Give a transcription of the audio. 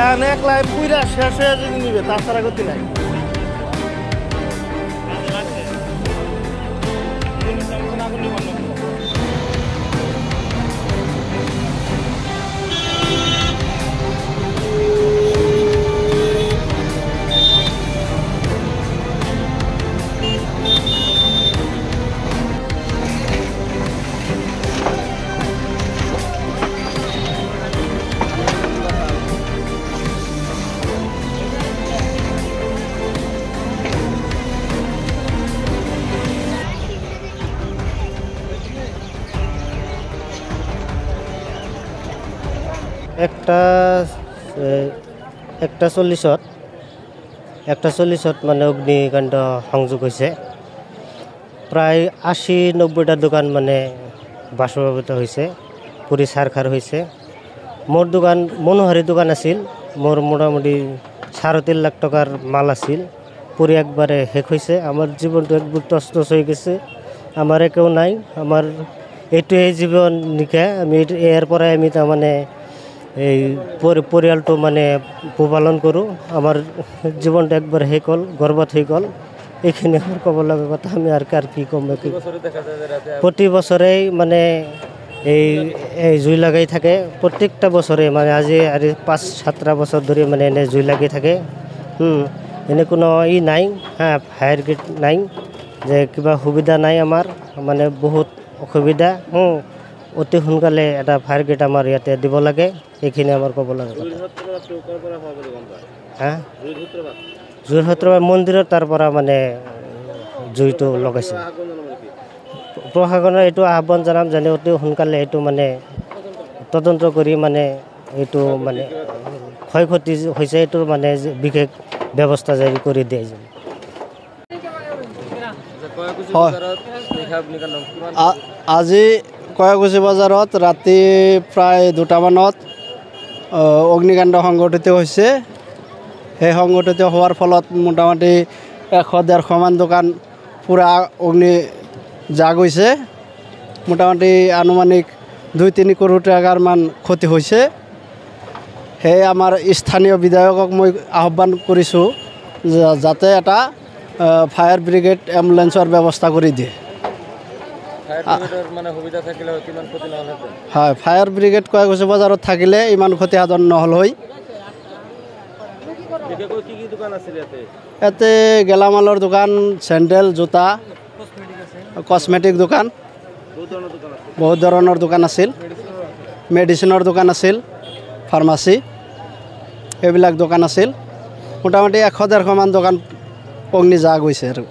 এখন একলা পুরা শেষ হয়ে যদি নিবে তাছাড়া গতি নাই। একটা 40 মানে অগ্নিকাণ্ড সংযোগ হয়েছে। প্রায় 80-90টা দোকান মানে বাষ্পীভূত হয়েছে, পুরি ছারখার হয়েছে। মোর দোকান মনোহারি দোকান আছিল, মোর মোটামুটি 3.5 লাখ টাকার মাল আছিল, পুরি একবারে শেষ হয়েছে। আমার জীবনটা একবার তছনছ হয়ে গেছে, আমার কেউ নাই, আমার এইটোৱে জীবন নিকা। আমি এৰপৰে আমি তাৰমানে এই পৰিয়ালটো মানে পোহপালন কৰোঁ। আমাৰ জীৱনটো একবাৰ শেষ হ'ল, গৰ্বত হৈ গ'ল। এইখিনি আমার ক'ব লগা কথা। আমি আর কি কম। প্রতি বছরেই মানে এই জুই লাগাই থাকে, প্রত্যেকটা বছরে মানে আজি 5-7টা বছর ধরে মানে এনে জুই লাগি থাকে। এনে কোনো নাই, হ্যাঁ, ফায়ার ব্রিগেড নাই, যে কিবা সুবিধা নাই আমার, মানে বহুত অসুবিধা। অতি সোনকালে এটা ফায়ার ব্রিগেড আমার ইয়াতে দিব লাগে, এইখিনি আমার ক'ব লগা কথা। হ্যাঁ, যোৰহাটৰ মন্দিৰৰ তাৰ পৰা মানে জুইটো লগাইছে। প্ৰশাসনৰ এইটো আহ্বান জনাম যেনে অতি সোনকালে এইটো মানে তদন্ত কৰি মানে এইটো মানে ক্ষয়ক্ষতি হৈছে এইটোৰ মানে বিশেষ ব্যৱস্থা জাৰি কৰি দিয়ে। আজি কয়াকুছি বজাৰত ৰাতি প্ৰায় 2টামানত অগ্নিকাণ্ড সংঘটিত হৈছে। সেই সংঘটিত হোৱাৰ ফলত মোটামুটি 100-150 মান দোকান পুৰা অগ্নি জাগ হৈছে। মোটামুটি আনুমানিক 2-3 কোটি টাকাৰ মান ক্ষতি হৈছে। সেয়ে আমাৰ স্থানীয় বিধায়কক মই আহ্বান কৰিছোঁ যাতে এটা ফায়াৰ ব্ৰিগেড এম্বুলেন্সৰ ব্যৱস্থা কৰি দিয়ে। হয়, ফায়াৰ ব্ৰিগেড কয়াকুছি বজাৰত থাকিলে ইমান ক্ষতিসাধন নহ'ল হয়। ইয়াতে গেলামালৰ দোকান, চেণ্ডেল, জোতা, কসমেটিক দোকান, বহুত ধৰণৰ দোকান আছিল, মেডিচিনৰ দোকান আছিল, ফাৰ্মাচী, এইবিলাক দোকান আছিল। মোটামুটি 100-150 মান দোকান অগ্নি জাগ হৈছে আৰু।